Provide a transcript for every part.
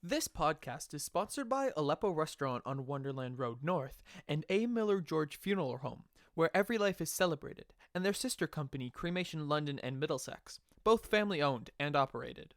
This podcast is sponsored by Aleppo Restaurant on Wonderland Road North and A. Miller George Funeral Home, where every life is celebrated, and their sister company Cremation London and Middlesex, both family owned and operated.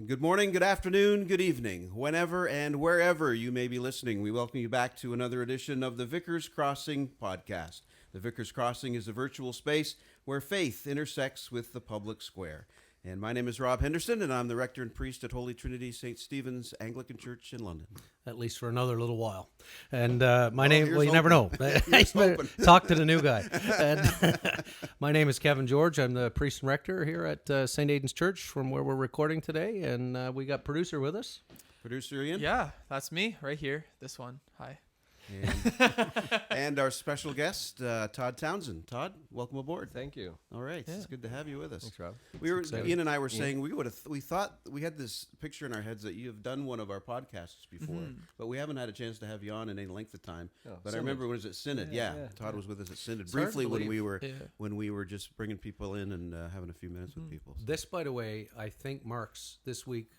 Good morning, good afternoon, good evening, whenever and wherever you may be listening. We welcome you back to another edition of the Vicar's Crossing podcast. The Vicar's Crossing is a virtual space where faith intersects with the public square. And my name is Rob Henderson, and I'm the rector and priest at Holy Trinity St. Stephen's Anglican Church in London. At least for another little while. And my name, well, you open. never know. Talk to the new guy. And my name is Kevin George. I'm the priest and rector here at St. Aidan's Church from where we're recording today. And we got producer with us. Producer Iain. Yeah, that's me right here. This one. Hi. And our special guest, Todd Townshend. Todd, welcome aboard. Thank you. All right, Yeah. It's good to have you with us. Thanks, Rob. Iain and I were saying we thought we had this picture in our heads that you have done one of our podcasts before, but we haven't had a chance to have you on in any length of time. Oh, but Synod. I remember when it was at Synod. Yeah, Todd was with us at Synod briefly when we were just bringing people in and having a few minutes with people. This, by the way, I think marks this week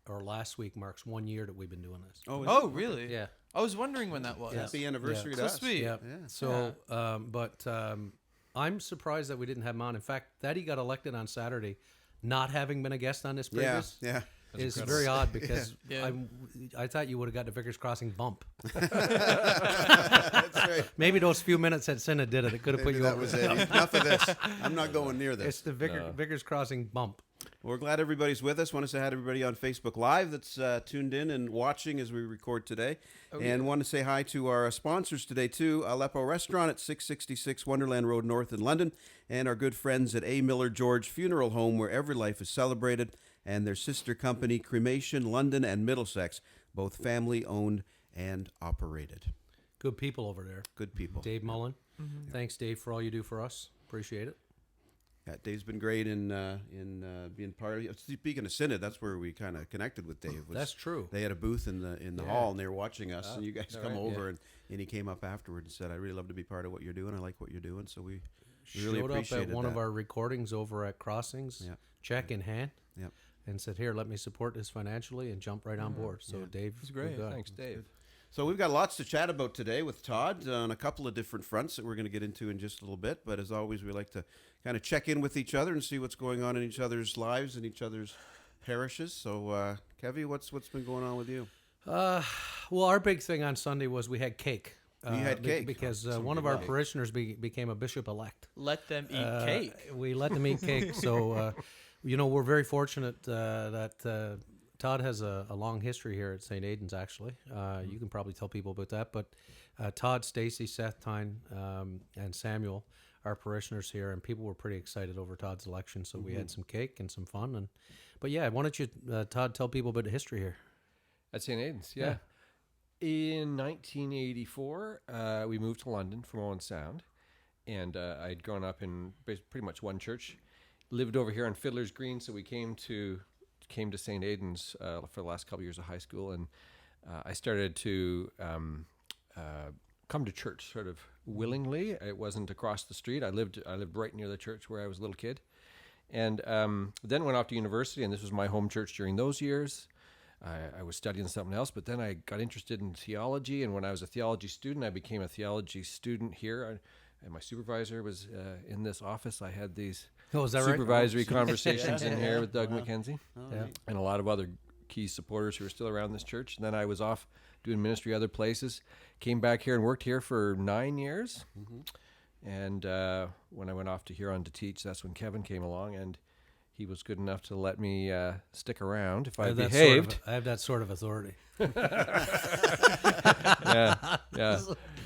or last week marks 1 year that we've been doing this. Oh, really? Yeah. I was wondering when that was. Happy anniversary to So us. sweet. Yeah. Yeah. So, I'm surprised that we didn't have him on. In fact, that he got elected on Saturday, not having been a guest on this previous. Yeah. Is very odd because Yeah. I thought you would have got the Vicar's Crossing bump. That's right. Maybe those few minutes at Synod did it. It could have put Maybe you that over. was it. Enough of this. I'm not going near this. It's the Vicar's Crossing bump. We're glad everybody's with us. Want to say hi to everybody on Facebook Live that's tuned in and watching as we record today. And want to say hi to our sponsors today, too. Aleppo Restaurant at 666 Wonderland Road North in London. And our good friends at A. Miller George Funeral Home, where every life is celebrated. And their sister company, Cremation London and Middlesex, both family-owned and operated. Good people over there. Good people. Dave Mullen. Thanks, Dave, for all you do for us. Appreciate it. Yeah, Dave's been great in being part of. Speaking of Synod, that's where we kind of connected with Dave. That's true. They had a booth in the hall, and they were watching us, and you guys come right, over, and he came up afterward and said, "I really love to be part of what you're doing. I like what you're doing." So we really Showed up appreciated at one of that. our recordings over at Crossings, Yeah. check in hand, Yep. and said, "Here, let me support this financially," and jump right on board. So Dave, It's great. good guy. Thanks, Dave. So we've got lots to chat about today with Todd on a couple of different fronts that we're going to get into in just a little bit. But as always, we like to kind of check in with each other and see what's going on in each other's lives and each other's parishes. So, Kevy, what's been going on with you? Well, our big thing on Sunday was we had cake. You had cake? Because one of our parishioners became a bishop-elect. Let them eat cake. We let them eat cake. So, we're very fortunate that Todd has a long history here at St. Aidan's, actually. You can probably tell people about that. But Todd, Stacy, Seth Tyne, and Samuel are parishioners here, and people were pretty excited over Todd's election. So we had some cake and some fun. But yeah, why don't you, Todd, tell people about the history here? At St. Aidan's, yeah. In 1984, we moved to London from Owen Sound, and I'd grown up in pretty much one church. Lived over here on Fiddler's Green, so we came to St. Aidan's for the last couple of years of high school, and I started to come to church sort of willingly. It wasn't across the street. I lived right near the church where I was a little kid, and then went off to university, and this was my home church during those years. I was studying something else, but then I got interested in theology, and when I was a theology student, I became a theology student here. And my supervisor was in this office. I had these Oh, is that right? supervisory conversations in here with Doug McKenzie Yeah. and a lot of other key supporters who are still around this church. And then I was off doing ministry other places, came back here and worked here for 9 years. And when I went off to Huron to teach, that's when Kevin came along, and he was good enough to let me stick around if I behaved. I have that sort of authority. Yeah.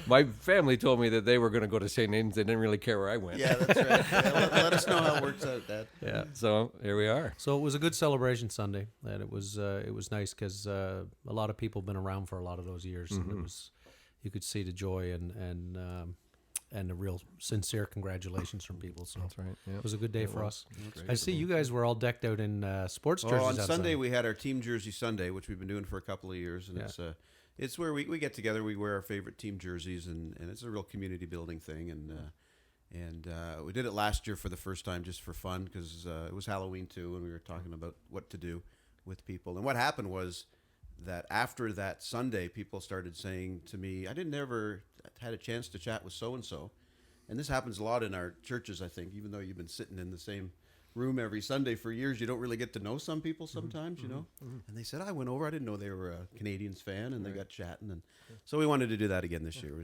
My family told me that they were going to go to St. Aidan's. They didn't really care where I went. Yeah, that's right. Yeah, let us know how it works out, Dad. Yeah. So here we are. So it was a good celebration Sunday, and it was nice because a lot of people have been around for a lot of those years, and it was, you could see the joy and and a real sincere congratulations from people. So That's right. Yeah. it was a good day for us. Great. I see you guys were all decked out in sports jerseys. On outside. Sunday we had our Team Jersey Sunday, which we've been doing for a couple of years, and it's where we get together, we wear our favorite team jerseys, and it's a real community building thing, and we did it last year for the first time just for fun because it was Halloween too, and we were talking about what to do with people. And what happened was that after that Sunday, people started saying to me, I didn't ever had a chance to chat with so-and-so. And this happens a lot in our churches, I think, even though you've been sitting in the same room every Sunday for years, you don't really get to know some people sometimes, you know. And they said, I went over, I didn't know they were a Canadians fan, and they got chatting. And so we wanted to do that again this year. It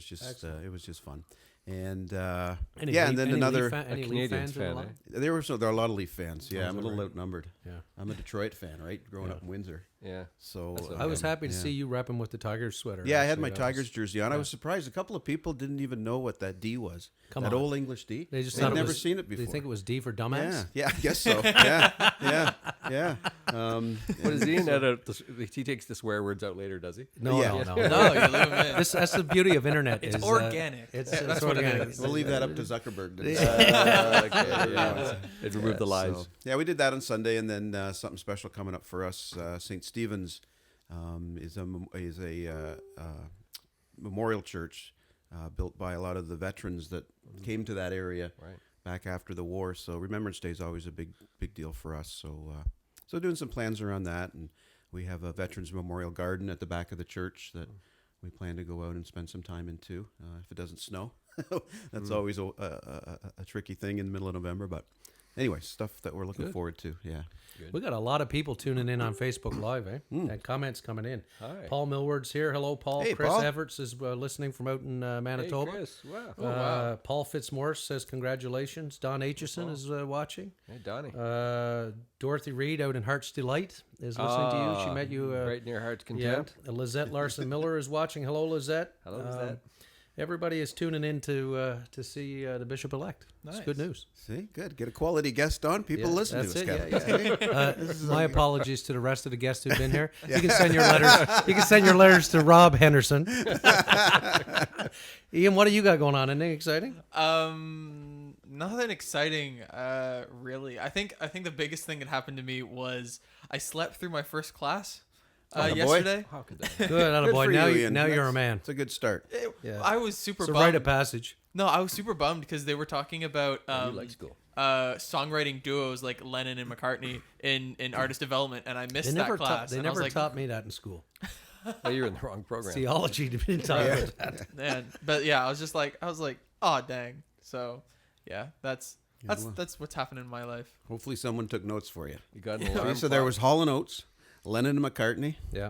was just fun. And and then another any Canadians fans fan, in the line? there are a lot of Leaf fans. Yeah, Oh, I'm a is that little right? outnumbered. Yeah. I'm a Detroit fan, right? Growing up in Windsor. Yeah. So I was happy to see you repping with the Tigers sweater. yeah, I had my actually. Tigers jersey on. I was surprised. A couple of people didn't even know what that D was. Come that on. old English D. They just They'd thought it never was- seen it before. They think it was D for dumbass. Yeah, I guess so. yeah. What is Ian at? He takes the swear words out later, does he? No, Yeah. no. No, you leave them in. That's the beauty of internet. It's is, organic. It's That's what it organic. is. We'll leave that up to Zuckerberg. Yeah. They'd remove the lies. So, yeah, we did that on Sunday, and then something special coming up for us. St. Stephen's is a memorial church built by a lot of the veterans that came to that area Right. back after the war. So Remembrance Day is always a big deal for us. So doing some plans around that, and we have a Veterans Memorial Garden at the back of the church that we plan to go out and spend some time in too, if it doesn't snow. That's always a tricky thing in the middle of November, but anyway, stuff that we're looking forward to. Yeah. We got a lot of people tuning in on Facebook Live, and comments coming in. Hi. Paul Millward's here. Hello, Paul. Hey, Chris Paul. Everts is listening from out in Manitoba. Hey, Chris. Wow. Paul Fitzmaurice says congratulations. Don Aitchison is watching. Hey, Donnie. Dorothy Reed out in Heart's Delight is listening to you. She met you. right near Heart's Yeah. Content. Lizette Larson Miller is watching. Hello, Lizette. Hello, Lizette. Everybody is tuning in to see the Bishop-Elect. It's good news. See, good. Get a quality guest on. People Yeah, listen that's to us. it, Kevin. My apologies to the rest of the guests who've been here. You can send your letters. You can send your letters to Rob Henderson. Ian, what do you got going on? Anything exciting? Nothing exciting, really. I think the biggest thing that happened to me was I slept through my first class Attaboy. yesterday. How could that? Good, attaboy. for Now, you, you, Ian. now you're a That's- man. It's a good start. Yeah. I was super It's a bummed. rite of passage. No, I was super bummed because they were talking about You like school. songwriting duos like Lennon and McCartney in artist development, and I missed that class. They and I was never like, taught me that in school. Oh, you're in the wrong program. Theology didn't taught me that. Man, but yeah, I was like, oh dang. So yeah, that's what's happened in my life. Hopefully, someone took notes for you. You got an alarm So there clock? was Hall & Oates, Lennon and McCartney. Yeah.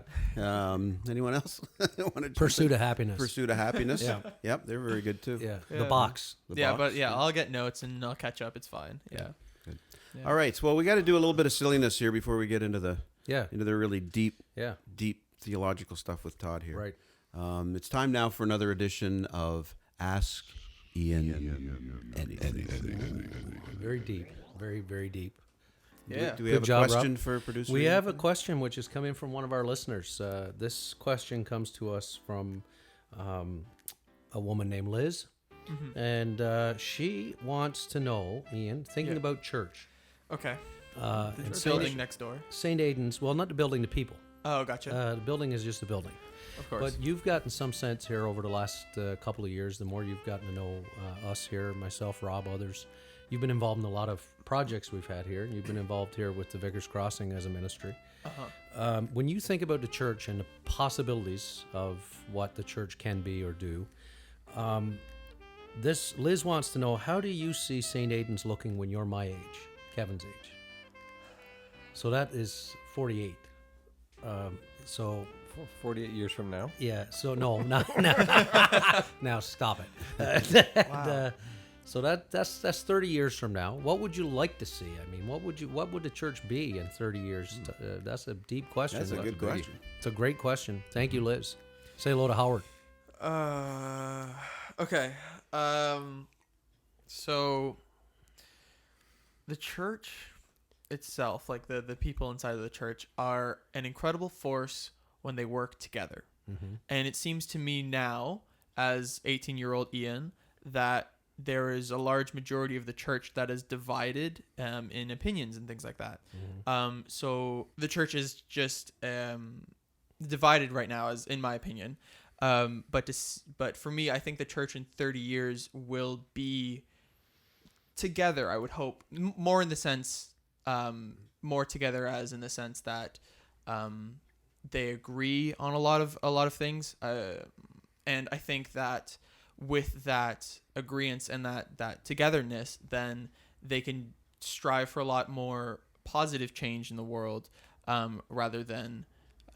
Anyone else? Want to Pursuit of happiness. Pursuit of Happiness. Yeah. Yep, they're very good too. Yeah. Yeah. The box. The Yeah, Box. but yeah, I'll get notes and I'll catch up. It's fine. Yeah. Good. Yeah. All right. Well, we got to do a little bit of silliness here before we get into the Yeah. really deep Yeah. theological stuff with Todd here. Right. It's time now for another edition of Ask Ian Anything. Very deep. Very, very deep. Yeah. Do we Good have a job, question for producer? We Ian? have a question which is coming from one of our listeners. This question comes to us from a woman named Liz. And she wants to know, Ian, thinking about church. Okay. And Building next door. St. Aidan's, well, not the building, the people. Oh, gotcha. The building is just a building. Of course. But you've gotten some sense here over the last couple of years, the more you've gotten to know us here, myself, Rob, others. You've been involved in a lot of projects we've had here. You've been involved here with the Vicar's Crossing as a ministry. When you think about the church and the possibilities of what the church can be or do, this Liz wants to know, how do you see St. Aidan's looking when you're my age, Kevin's age? So that is 48. So 48 years from now. yeah, so no, now stop it. So that's 30 years from now. What would you like to see? I mean, what would the church be in 30 years? That's a deep question. That's a good question. It's a great question. Thank you, Liz. Say hello to Howard. Okay. So the church itself, like the people inside of the church, are an incredible force when they work together. And it seems to me now, as 18-year-old Ian, that there is a large majority of the church that is divided in opinions and things like that. So the church is just divided right now, as in my opinion. But for me, I think the church in 30 years will be together. I would hope more in the sense, more together as in the sense that they agree on a lot of things. And I think that with that agreement and that togetherness, then they can strive for a lot more positive change in the world, rather than,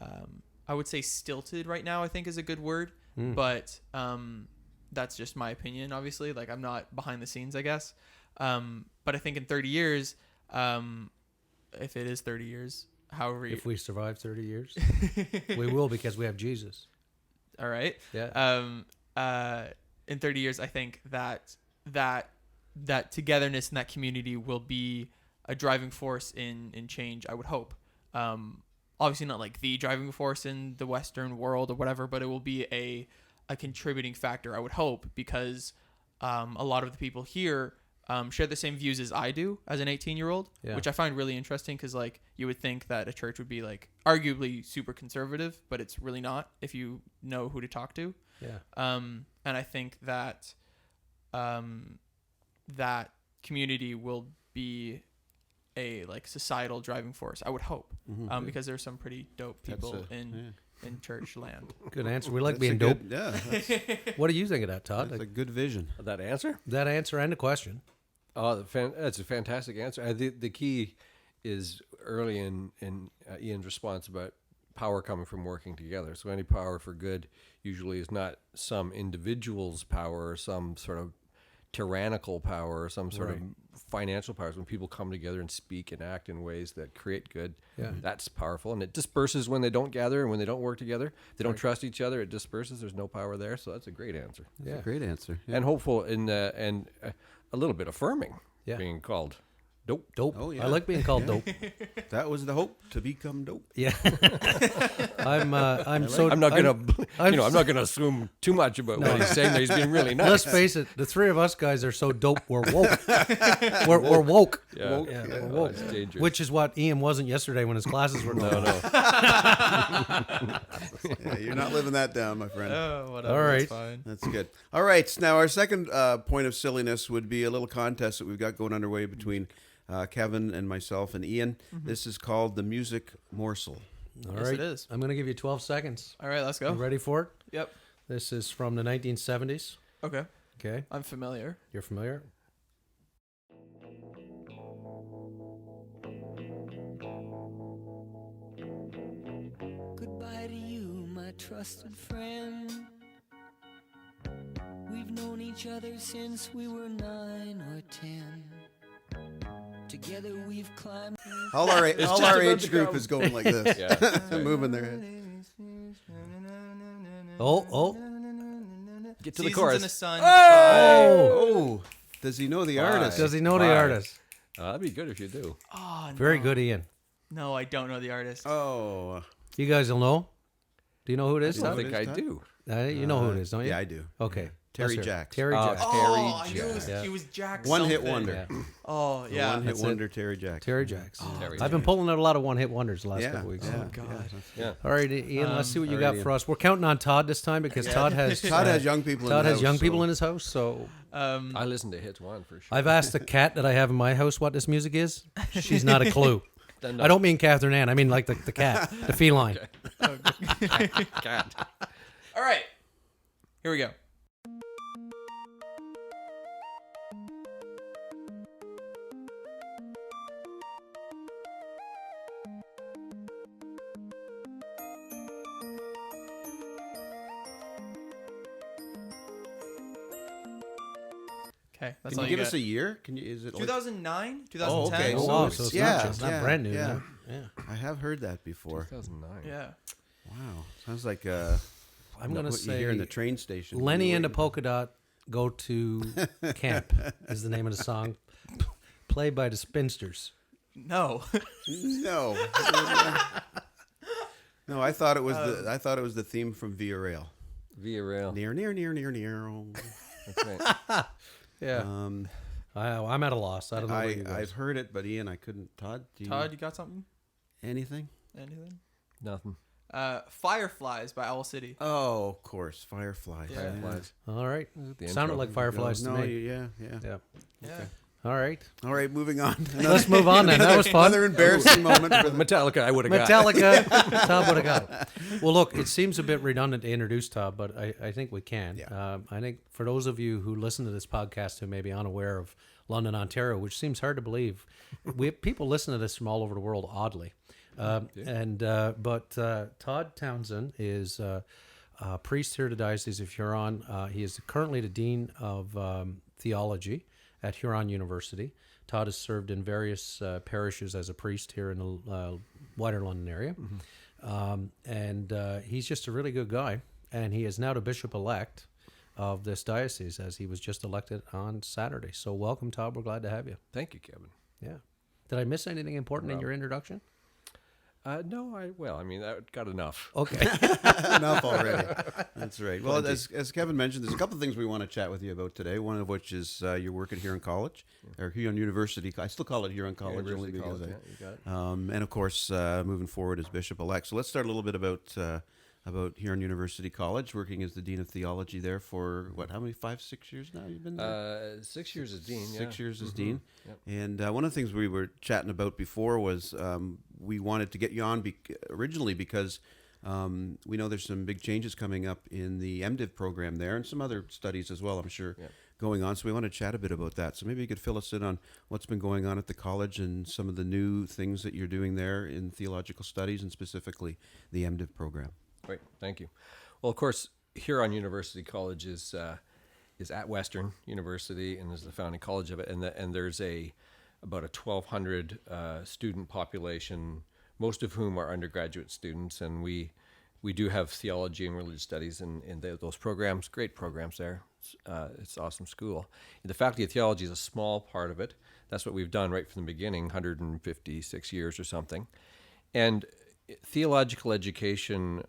I would say stilted right now, I think is a good word, but that's just my opinion, obviously. Like, I'm not behind the scenes, I guess. But I think in 30 years, if it is 30 years, however... If we survive 30 years, we will, because we have Jesus. All right. Yeah. In 30 years, I think that togetherness and that community will be a driving force in change, I would hope. Obviously not like the driving force in the Western world or whatever, but it will be a contributing factor, I would hope, because a lot of the people here share the same views as I do as an 18-year-old, which I find really interesting, because like you would think that a church would be like arguably super conservative, but it's really not if you know who to talk to. Yeah. And I think that that community will be a like societal driving force, I would hope, because there's some pretty dope people in church land. Good answer. We like being dope. Yeah. What do you think of that, Todd? That's a good vision. That answer? That answer and the question. Oh, that's a fantastic answer. The key is early in Iain's response about power coming from working together. So any power for good usually is not some individual's power or some sort of tyrannical power or some sort of financial powers. When people come together and speak and act in ways that create good, that's powerful. And it disperses when they don't gather and when they don't work together. They don't trust each other. It disperses. There's no power there. So that's a great answer. That's a great answer. Yeah. And hopeful and a little bit affirming being called dope. Dope. Oh, yeah. I like being called dope. That was the hope, to become dope. Yeah. I'm not gonna assume too much about what he's saying. That he's being really nice. Let's face it, the three of us guys are so dope. We're woke. we're woke. Yeah. Woke. Yeah, Yeah. we're woke. It's dangerous. Which is what Iain wasn't yesterday when his classes were no. Yeah, you're not living that down, my friend. Oh, whatever. All right. That's fine. That's good. All right. So now our second point of silliness would be a little contest that we've got going underway between Kevin and myself and Iain. This is called the Music Morsel. All Yes, right. it is. I'm going to give you 12 seconds. All right, let's go. You ready for it? Yep. This is from the 1970s. Okay. Okay. I'm familiar. You're familiar? Goodbye to you, my trusted friend. We've known each other since we were 9 or 10. Together we've climbed. All our just age about group to is going like this. Yeah. They're moving their head. Oh. Get to Seasons the chorus. in the Sun. Oh, does he know the artist? Does he know the artist? That'd be good if you do. Oh, Very no. good, Iain. No, I don't know the artist. Oh, You guys will know? Do you know who it is, I Todd? think I Todd? do. You know who it is, don't you? yeah, I do. Okay. Terry Let's hear it. Jacks. Terry Jacks. Oh, I Terry knew it was, Jacks. he was Jack One hit something. wonder. Yeah. Oh, The yeah. one hit That's it. wonder, Terry Jacks. Terry Jacks. Terry I've been pulling out a lot of one-hit wonders the last Yeah. couple weeks. Yeah. Oh, God. Yeah. All right, Iain, let's see what you all got right, for us. We're counting on Todd this time because Todd has Todd has young people. Todd in the has young house, people so- in his house, so I listen to hits one for sure. I've asked the cat that I have in my house what this music is. She's not a clue. I don't mean Catherine Ann. I mean like the cat, the feline. Cat. All right. Here we go. Okay, that's Can all you give get. us a year? Can you? Is it? 2009, Oh, 2010. okay. Oh, So wow, it's- so it's yeah, not, it's not yeah, brand new. yeah. No? Yeah. I have heard that before. 2009. Yeah. Wow, sounds like I'm going to what you hear say in the train station. Lenny and the Polka Dot Go to Camp is the name of the song. Played by the Spinsters. No. No. No, I thought it was the theme from Via Rail. Via rail. Near. That's right. Yeah. I'm at a loss. I don't know. What you I've guys. heard it, but Iain, I couldn't. Todd, do you Todd, you got something? anything? Anything? Nothing. Fireflies by Owl City. Oh, of course, Fireflies. Yeah. Fireflies. All right. The Sounded intro. like fireflies to No, me. yeah. Yeah. Yeah. All right. All right, moving on. Let's move on then. That was fun. Another embarrassing moment for the Metallica, I would have got. Metallica. Todd would have got it. Well, look, it seems a bit redundant to introduce Todd, but I think we can. Yeah. I think for those of you who listen to this podcast who may be unaware of London, Ontario, which seems hard to believe, people listen to this from all over the world, oddly. But Todd Townshend is a priest here at the Diocese of Huron. He is currently the Dean of Theology at Huron University. Todd has served in various parishes as a priest here in the wider London area. And he's just a really good guy. And he is now the Bishop-Elect of this diocese, as he was just elected on Saturday. So welcome, Todd. We're glad to have you. Thank you, Kevin. Yeah. Did I miss anything important in your introduction? No, I mean, that got enough. Okay. enough already. That's right. Well, as Kevin mentioned, there's a couple of things we want to chat with you about today. One of which is your work at Huron College, or Huron University. I still call it Huron College only University because College, yeah, you got it. and of course, moving forward as Bishop-Elect. So let's start a little bit about Huron University College, working as the Dean of Theology there for, how many, 5-6 years now you've been there? 6 years as dean. 6 years as Dean. Yep. And one of the things we were chatting about before was we wanted to get you on originally because we know there's some big changes coming up in the MDiv program there and some other studies as well, I'm sure, going on. So we want to chat a bit about that. So maybe you could fill us in on what's been going on at the college and some of the new things that you're doing there in theological studies and specifically the MDiv program. Great, thank you. Well, of course, Huron University College is at Western University and is the founding college of it, and there's about a 1,200 student population, most of whom are undergraduate students, and we do have theology and religious studies in those programs. Great programs there. It's an awesome school. The Faculty of Theology is a small part of it. That's what we've done right from the beginning, 156 years or something, and theological education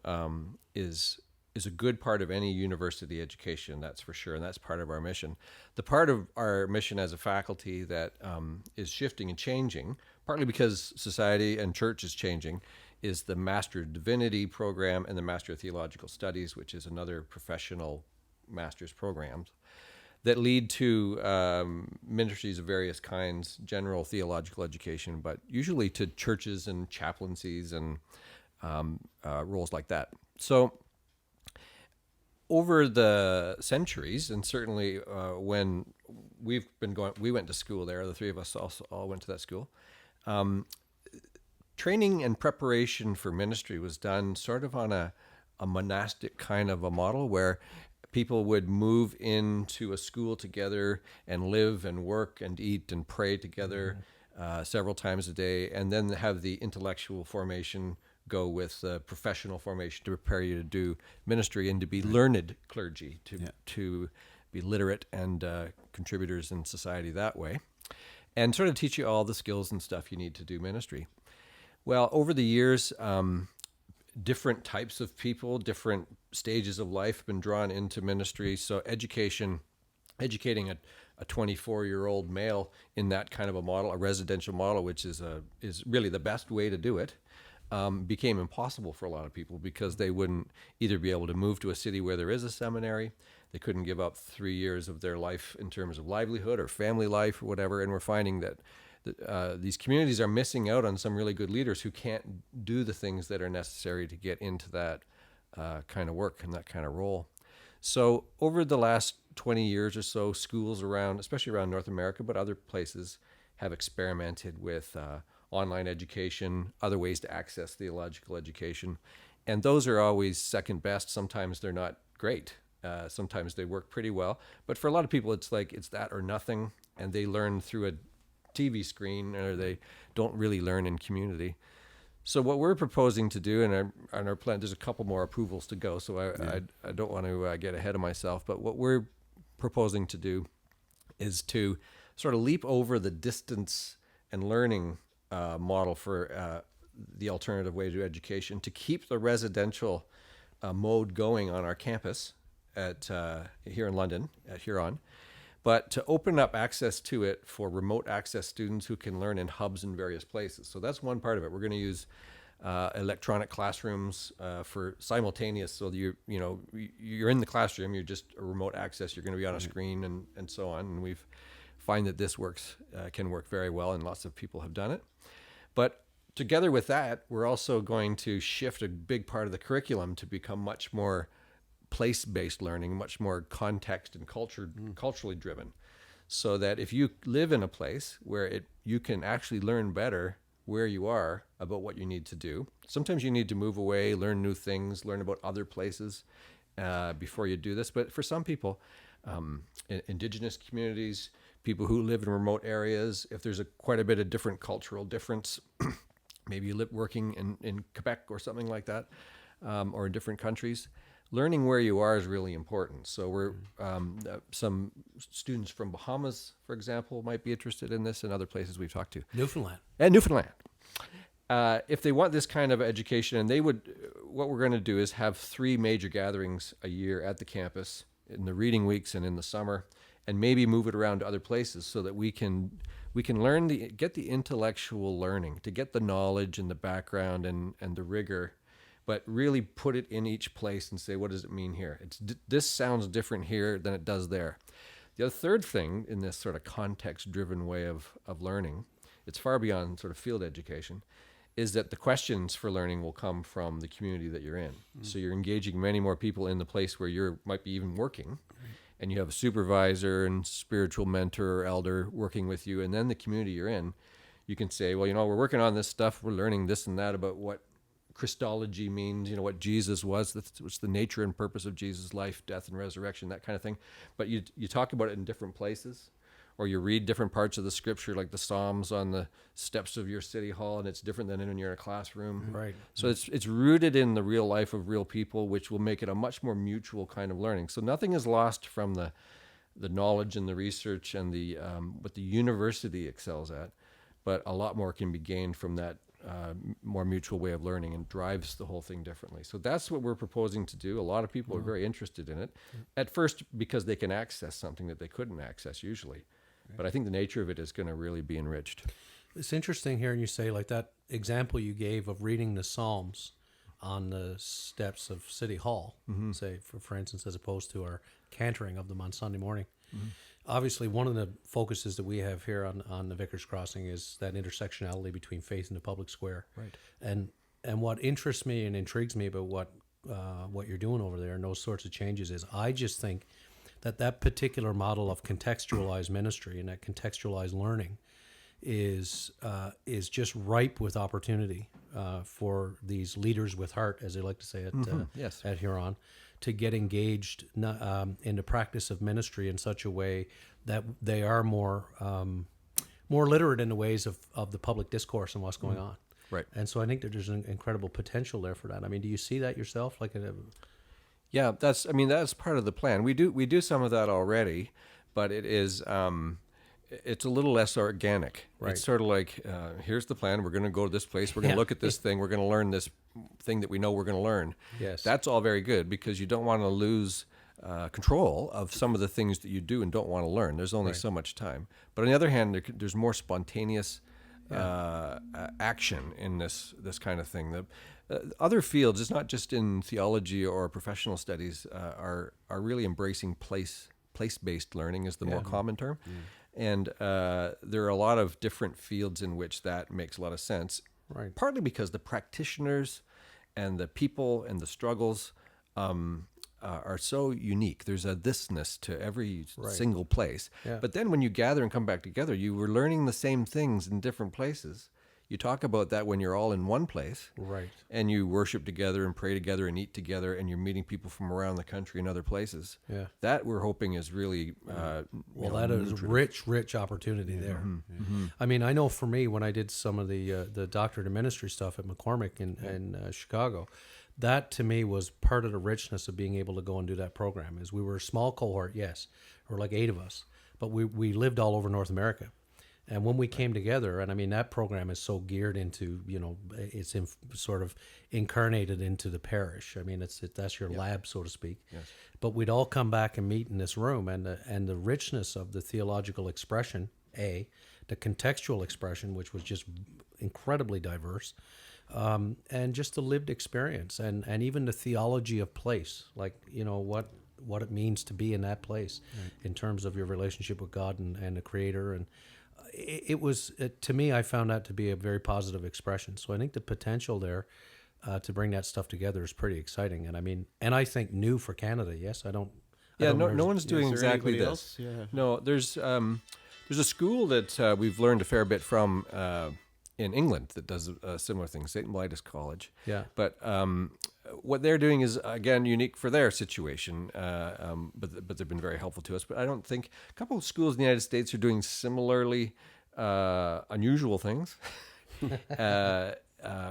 is a good part of any university education, that's for sure, and that's part of our mission. The part of our mission as a faculty that is shifting and changing, partly because society and church is changing, is the Master of Divinity program and the Master of Theological Studies, which is another professional master's program that lead to ministries of various kinds, general theological education, but usually to churches and chaplaincies and roles like that. So over the centuries, and certainly when we went to school there, the three of us all went to that school, training and preparation for ministry was done sort of on a monastic kind of a model where people would move into a school together and live and work and eat and pray together several times a day, and then have the intellectual formation go with professional formation to prepare you to do ministry and to be learned clergy, to be literate and contributors in society that way, and sort of teach you all the skills and stuff you need to do ministry. Well, over the years, different types of people, different stages of life have been drawn into ministry. So educating a 24-year-old male in that kind of a model, a residential model, which is really the best way to do it, became impossible for a lot of people because they wouldn't either be able to move to a city where there is a seminary, they couldn't give up 3 years of their life in terms of livelihood or family life or whatever, and we're finding that these communities are missing out on some really good leaders who can't do the things that are necessary to get into that kind of work and that kind of role. So over the last 20 years or so, schools around, especially around North America, but other places, have experimented with online education, other ways to access theological education. And those are always second best. Sometimes they're not great. Sometimes they work pretty well. But for a lot of people, it's like it's that or nothing, and they learn through a TV screen, or they don't really learn in community. So what we're proposing to do, and our plan, there's a couple more approvals to go, so I don't want to get ahead of myself, but what we're proposing to do is to sort of leap over the distance and learning model for the alternative way to education, to keep the residential mode going on our campus here in London at Huron, but to open up access to it for remote access students who can learn in hubs in various places. So that's one part of it. We're going to use electronic classrooms for simultaneous, so that you're in the classroom, you're just a remote access, you're going to be on a screen and so on. And we've find that this can work very well, and lots of people have done it. But together with that, we're also going to shift a big part of the curriculum to become much more place-based learning, much more context and culturally driven, so that if you live in a place where you can actually learn better where you are about what you need to do. Sometimes you need to move away, learn new things, learn about other places before you do this. But for some people, indigenous communities, people who live in remote areas, if there's quite a bit of different cultural difference, maybe you live working in Quebec or something like that, or in different countries, learning where you are is really important. So we're some students from Bahamas, for example, might be interested in this, and other places we've talked to. Newfoundland. If they want this kind of education, and what we're going to do is have 3 major gatherings a year at the campus in the reading weeks and in the summer, and maybe move it around to other places so that we can learn get the intellectual learning, to get the knowledge and the background and the rigor, but really put it in each place and say, what does it mean here? This sounds different here than it does there. The other third thing in this sort of context-driven way of learning, it's far beyond sort of field education, is that the questions for learning will come from the community that you're in. So you're engaging many more people in the place where you might be even working, and you have a supervisor and spiritual mentor or elder working with you, and then the community you're in, you can say, well, we're working on this stuff, we're learning this and that about what Christology means, what Jesus was, what's the nature and purpose of Jesus' life, death, and resurrection, that kind of thing. But you talk about it in different places, or you read different parts of the scripture, like the Psalms on the steps of your city hall, and it's different than when you're in a classroom. Right. So it's rooted in the real life of real people, which will make it a much more mutual kind of learning. So nothing is lost from the knowledge and the research and what the university excels at, but a lot more can be gained from that more mutual way of learning, and drives the whole thing differently. So that's what we're proposing to do. A lot of people are very interested in it, at first because they can access something that they couldn't access usually. But I think the nature of it is going to really be enriched. It's interesting hearing you say, like that example you gave of reading the Psalms on the steps of City Hall, say, for instance, as opposed to our cantering of them on Sunday morning. Obviously, one of the focuses that we have here on the Vicar's Crossing is that intersectionality between faith and the public square. Right. And what interests me and intrigues me about what you're doing over there and those sorts of changes is, I just think that particular model of contextualized ministry and that contextualized learning is just ripe with opportunity for these leaders with heart, as they like to say at Huron, to get engaged in the practice of ministry in such a way that they are more literate in the ways of the public discourse and what's going on. Right. And so I think that there's an incredible potential there for that. I mean, do you see that yourself? Yeah, that's part of the plan. We do some of that already, but it is it's a little less organic. Right. It's sort of like, here's the plan. We're going to go to this place. We're going to look at this thing. We're going to learn this thing that we know we're going to learn. Yes. That's all very good, because you don't want to lose control of some of the things that you do and don't want to learn. There's only so much time. But on the other hand, there's more spontaneous action in this kind of thing. Other fields, it's not just in theology or professional studies, are really embracing place-based learning is the more common term. And there are a lot of different fields in which that makes a lot of sense, partly because the practitioners and the people and the struggles are so unique. There's a thisness to every single place. Yeah. But then when you gather and come back together, you were learning the same things in different places. You talk about that when you're all in one place, and you worship together and pray together and eat together, and you're meeting people from around the country and other places. Yeah, that we're hoping is really that is rich opportunity there. I mean, I know for me, when I did some of the doctorate of ministry stuff at McCormick in Chicago, that to me was part of the richness of being able to go and do that program. Is we were a small cohort, yes, there were like 8 of us, but we lived all over North America. And when we came together, and I mean, that program is so geared into, it's sort of incarnated into the parish. I mean, that's your lab, so to speak. Yes. But we'd all come back and meet in this room, and the richness of the theological expression, the contextual expression, which was just incredibly diverse, and just the lived experience, and even the theology of place, like, what it means to be in that place, in terms of your relationship with God and the Creator. And it was, to me, I found that to be a very positive expression. So I think the potential there to bring that stuff together is pretty exciting. And I mean, and I think new for Canada. Yes, I don't. No one's doing Is there exactly anybody this. else? Yeah. No, there's a school that we've learned a fair bit from in England that does a similar thing, St. Mellitus College. Yeah. But what they're doing is, again, unique for their situation, but they've been very helpful to us. But I don't think a couple of schools in the United States are doing similarly unusual things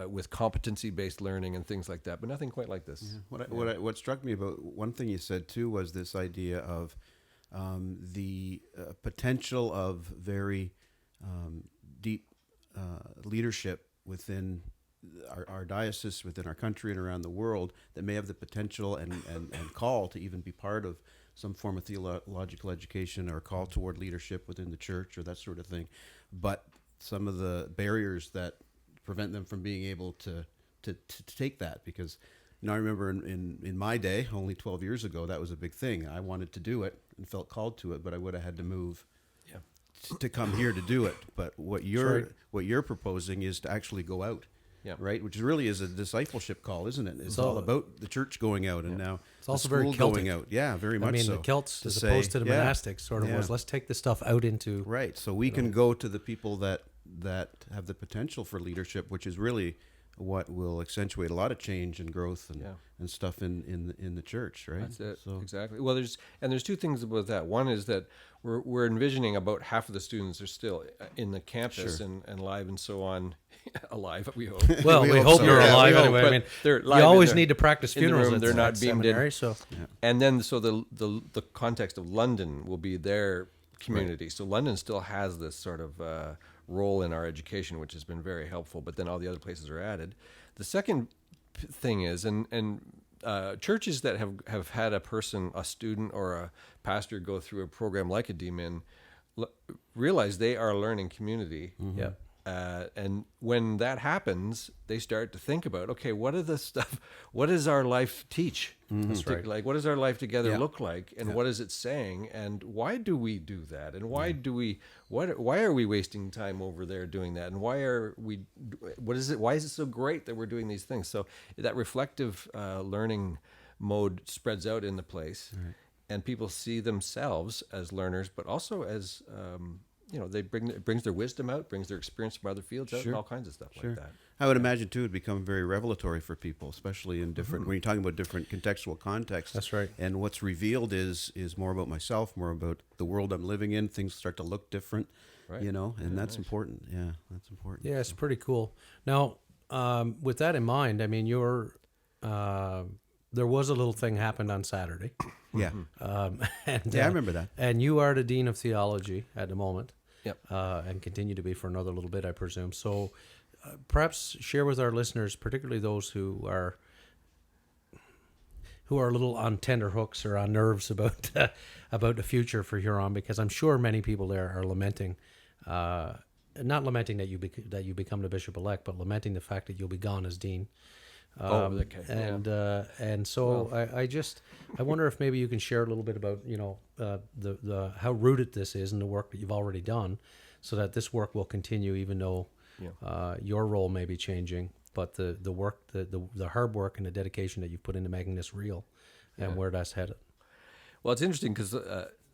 with competency-based learning and things like that, but nothing quite like this. Yeah. What struck me about one thing you said too was this idea of the potential of very deep leadership within our diocese, within our country, and around the world that may have the potential and call to even be part of some form of theological education or call toward leadership within the church or that sort of thing. But some of the barriers that prevent them from being able to take that, because I remember in my day, only 12 years ago, that was a big thing. I wanted to do it and felt called to it, but I would have had to move to come here to do it. But what you're proposing is to actually go out, right? Which really is a discipleship call, isn't it? It's all about the church going out, and now it's also the school very Celtic. Going out. Yeah, very much. I mean, so. the Celts, as say, opposed to the monastics, sort of was, let's take this stuff out into right. So we can go to the people that have the potential for leadership, which is really what will accentuate a lot of change and growth and stuff in the church, right? That's it. So. Exactly. Well, there's two things about that. One is that we're envisioning about half of the students are still in the campus and live and so on, alive. We hope. Well, we hope so. they're Yeah, alive we hope, anyway. I but mean, they're you live always in need to practice in the funerals. room. They're not beamed in. seminary, so And then so the context of London will be their community. Right. So London still has this sort of role in our education, which has been very helpful. But then all the other places are added. The second thing is, and churches that have had a student or a pastor go through a program like a DMIN realize they are a learning community. Mm-hmm. Yeah. And when that happens, they start to think about, okay, what does our life teach? Mm-hmm. That's right. Like, what does our life together look like? And what is it saying? And why do we do that? And why why are we wasting time over there doing that? And why is it so great that we're doing these things? So that reflective learning mode spreads out in the place, and people see themselves as learners, but also as, it brings their wisdom out, brings their experience from other fields out, and all kinds of stuff like that. I would imagine too, it'd become very revelatory for people, especially in different when you're talking about different contextual contexts. That's right. And what's revealed is more about myself, more about the world I'm living in. Things start to look different, right. And that's important. Yeah, that's important. Yeah, it's pretty cool. Now, with that in mind, I mean, there was a little thing happened on Saturday. Yeah. I remember that. And you are the Dean of Theology at the moment. Yep. And continue to be for another little bit, I presume. So perhaps share with our listeners, particularly those who are a little on tenterhooks or on nerves about the future for Huron, because I'm sure many people there are lamenting, not lamenting that you become the Bishop-Elect, but lamenting the fact that you'll be gone as Dean. Okay. And so I wonder if maybe you can share a little bit about the how rooted this is in the work that you've already done, so that this work will continue even though your role may be changing, but the work, the hard work and the dedication that you've put into making this real, and where that's headed. Well, it's interesting because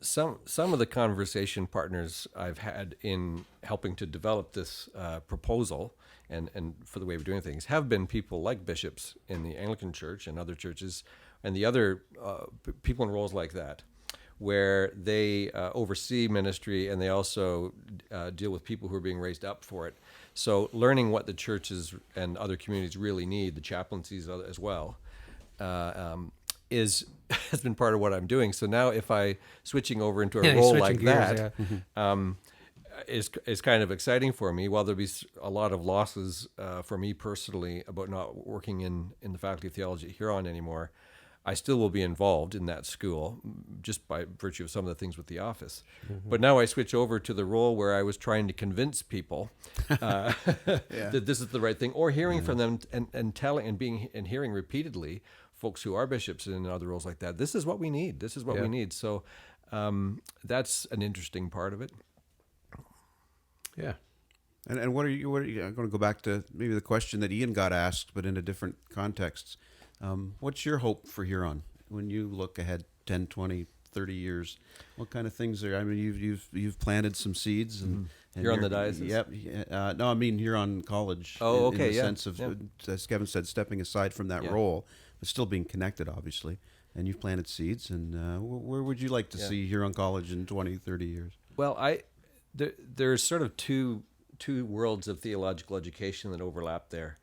some of the conversation partners I've had in helping to develop this proposal and for the way of doing things have been people like bishops in the Anglican Church and other churches and the other people in roles like that, where they oversee ministry and they also deal with people who are being raised up for it. So learning what the churches and other communities really need, the chaplaincies as well, has been part of what I'm doing. So now if switching over into a role like gears, that, is kind of exciting for me. While there'll be a lot of losses for me personally about not working in the Faculty of Theology at Huron anymore, I still will be involved in that school just by virtue of some of the things with the office. But now I switch over to the role where I was trying to convince people that this is the right thing, or hearing from them and telling and hearing repeatedly folks who are bishops and in other roles like that. This is what we need. This is what we need. So that's an interesting part of it. Yeah. And what are you? I'm going to go back to maybe the question that Iain got asked, but in a different context. What's your hope for Huron when you look ahead 10, 20, 30 years? What kind of things are? I mean, you've planted some seeds and Huron the diocese. Yep. No, I mean Huron College. Oh, in okay. the Yeah. sense of, as Kevin said, stepping aside from that role, but still being connected, obviously. And you've planted seeds. And where would you like to see Huron College in 20, 30 years? Well, there's sort of two worlds of theological education that overlap there,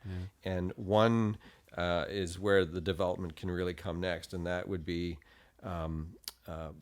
and one is where the development can really come next, and that would be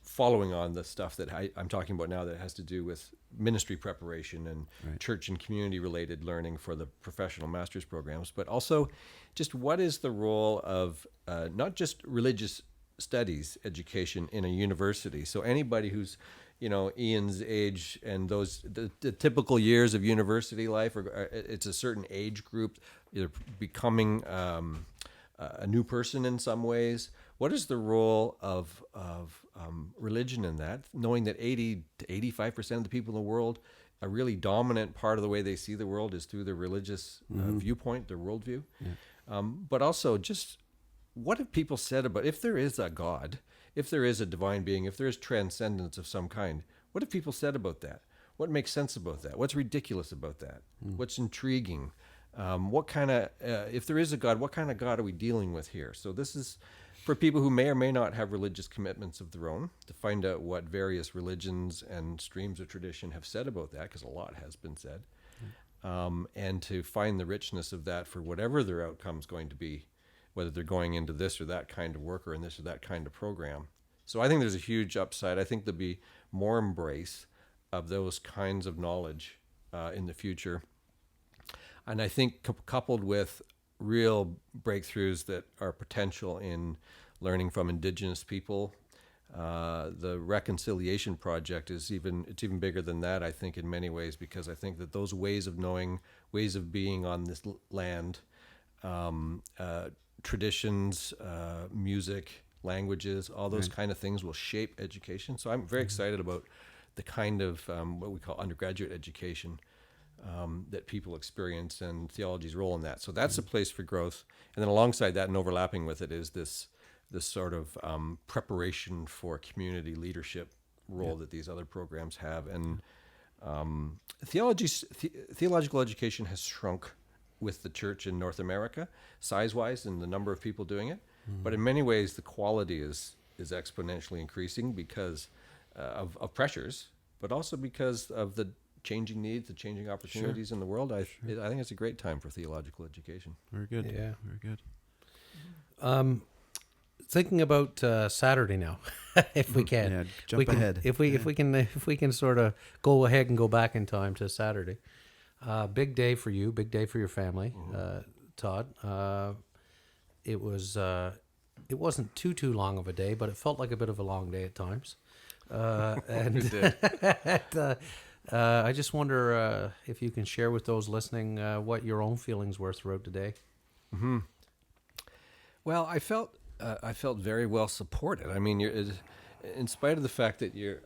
following on the stuff that I'm talking about now that has to do with ministry preparation and church and community related learning for the professional master's programs, but also just what is the role of not just religious studies education in a university. So anybody who's Iain's age and the typical years of university life, or it's a certain age group, either becoming a new person in some ways. What is the role of religion in that? Knowing that 80 to 85% of the people in the world, a really dominant part of the way they see the world is through their religious viewpoint, their worldview. But also just what have people said about, if there is a God, if there is a divine being, if there is transcendence of some kind, what have people said about that? What makes sense about that? What's ridiculous about that? What's intriguing? What kind of, if there is a God, what kind of God are we dealing with here? So this is for people who may or may not have religious commitments of their own, to find out what various religions and streams of tradition have said about that, because a lot has been said, and to find the richness of that for whatever their outcome is going to be, whether they're going into this or that kind of work or in this or that kind of program. So I think there's a huge upside. I think there'll be more embrace of those kinds of knowledge in the future. And I think coupled with real breakthroughs that are potential in learning from Indigenous people, the Reconciliation Project it's even bigger than that, I think, in many ways, because I think that those ways of knowing, ways of being on this land, traditions, music, languages, all those kind of things will shape education. So I'm very excited about the kind of what we call undergraduate education that people experience and theology's role in that. So that's a place for growth. And then alongside that and overlapping with it is this sort of preparation for community leadership role that these other programs have. And theological education has shrunk with the church in North America, size-wise, and the number of people doing it. But in many ways, the quality is exponentially increasing because of pressures, but also because of the changing needs, the changing opportunities in the world. I think it's a great time for theological education. Very good. Yeah. Very good. Thinking about Saturday now, if we can. Yeah, jump ahead. If we can sort of go ahead and go back in time to Saturday. Big day for you, big day for your family, Todd. It wasn't too long of a day, but it felt like a bit of a long day at times. I just wonder if you can share with those listening what your own feelings were throughout the day. Well, I felt very well supported. I mean, in spite of the fact that you're,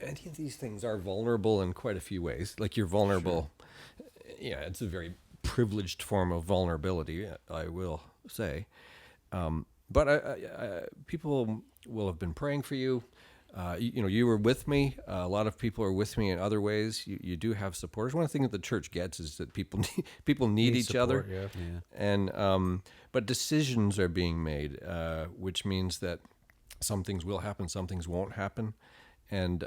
any of these things are vulnerable in quite a few ways. Like you're vulnerable. Yeah, it's a very privileged form of vulnerability, I will say. But people will have been praying for you. You were with me. A lot of people are with me in other ways. You do have supporters. One thing that the church gets is that people need each support, other. Yeah. And but decisions are being made, which means that some things will happen, some things won't happen. And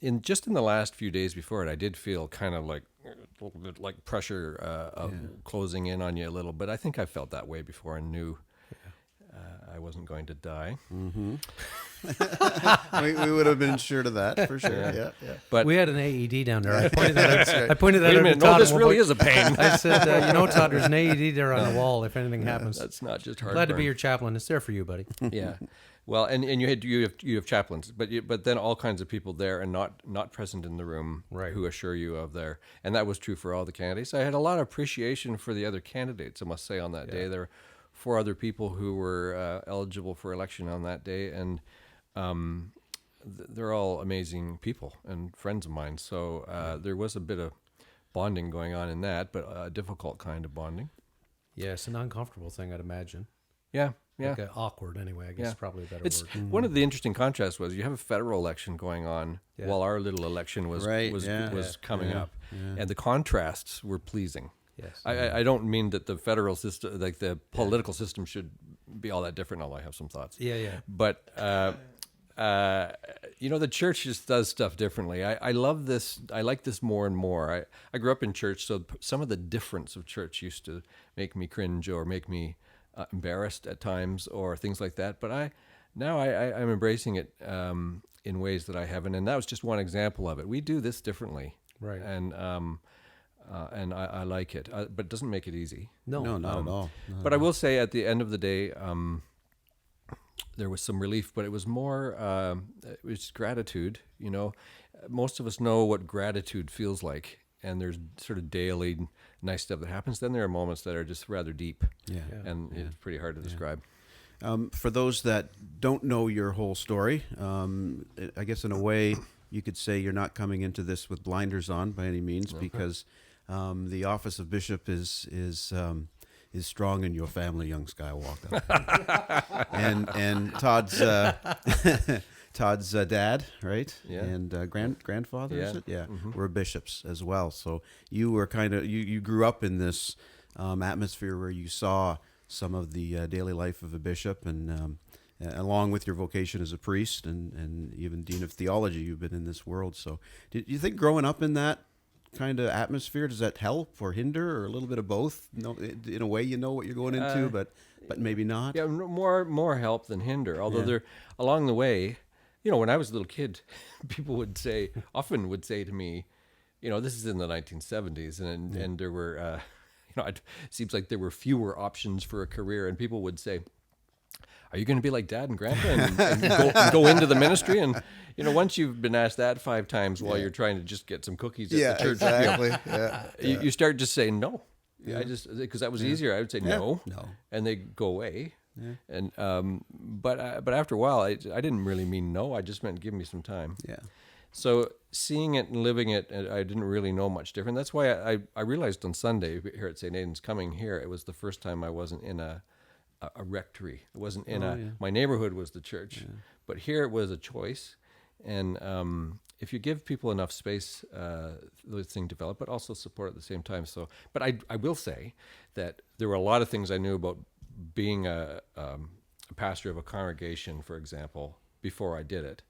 in the last few days before it, I did feel kind of like a little bit like pressure of closing in on you a little. But I think I felt that way before and knew I wasn't going to die. We would have been sure to that for sure. Yeah. But We had an AED down there. I pointed that out. I pointed that wait a out minute, to Todd no, this at one really point. is a pain. I said, Todd, there's an AED there on the wall if anything happens. That's not just hard. Glad to be your chaplain. It's there for you, buddy. Yeah. Well, and you have chaplains, but then all kinds of people there and not present in the room, Right. who assure you of their, and that was true for all the candidates. I had a lot of appreciation for the other candidates, I must say, on that day. There were 4 other people who were eligible for election on that day, and they're all amazing people and friends of mine. So there was a bit of bonding going on in that, but a difficult kind of bonding. Yeah, it's an uncomfortable thing, I'd imagine. Yeah. Yeah. Like, awkward, anyway. I guess is probably a better It's word. one of the interesting contrasts was you have a federal election going on Yeah. while our little election was coming up, and the contrasts were pleasing. Yes. I don't mean that the federal system, like the political system, should be all that different. Although I have some thoughts. Yeah. But the church just does stuff differently. I love this. I like this more and more. I grew up in church, so some of the difference of church used to make me cringe or make me embarrassed at times or things like that. But I'm embracing it in ways that I haven't, and that was just one example of it. We do this differently, Right. And I like it, but it doesn't make it easy. No, not at all. But I will say, at the end of the day, there was some relief, but it was more, it was gratitude. Most of us know what gratitude feels like, and there's sort of daily nice stuff that happens. Then there are moments that are just rather deep, and it's pretty hard to describe. For those that don't know your whole story, I guess in a way you could say you're not coming into this with blinders on by any means, because the office of bishop is strong in your family, young Skywalker. and Todd's dad, right? Yeah. And grandfather, is it? Yeah, Mm-hmm. were bishops as well. So you were you grew up in this atmosphere where you saw some of the daily life of a bishop, and along with your vocation as a priest and even dean of theology, you've been in this world. So do you think growing up in that kind of atmosphere, does that help or hinder, or a little bit of both? In a way, you know what you're going into, but maybe not. Yeah, more help than hinder. Although there, along the way, when I was a little kid, people often would say to me, this is in the 1970s, and there were, it seems like there were fewer options for a career, and people would say, are you going to be like Dad and Grandpa and go into the ministry? And once you've been asked that 5 times while you're trying to just get some cookies at the church, exactly. you start just saying no. Yeah. I just, because that was easier. I would say no, and they go away. Yeah. And but after a while, I didn't really mean no. I just meant give me some time. Yeah. So seeing it and living it, I didn't really know much different. That's why I realized on Sunday here at St. Aidan's, coming here, it was the first time I wasn't in a rectory. It wasn't in my neighborhood was the church, but here it was a choice. And if you give people enough space, those things develop, but also support at the same time. So, but I will say that there were a lot of things I knew about being a pastor of a congregation, for example, before I did it.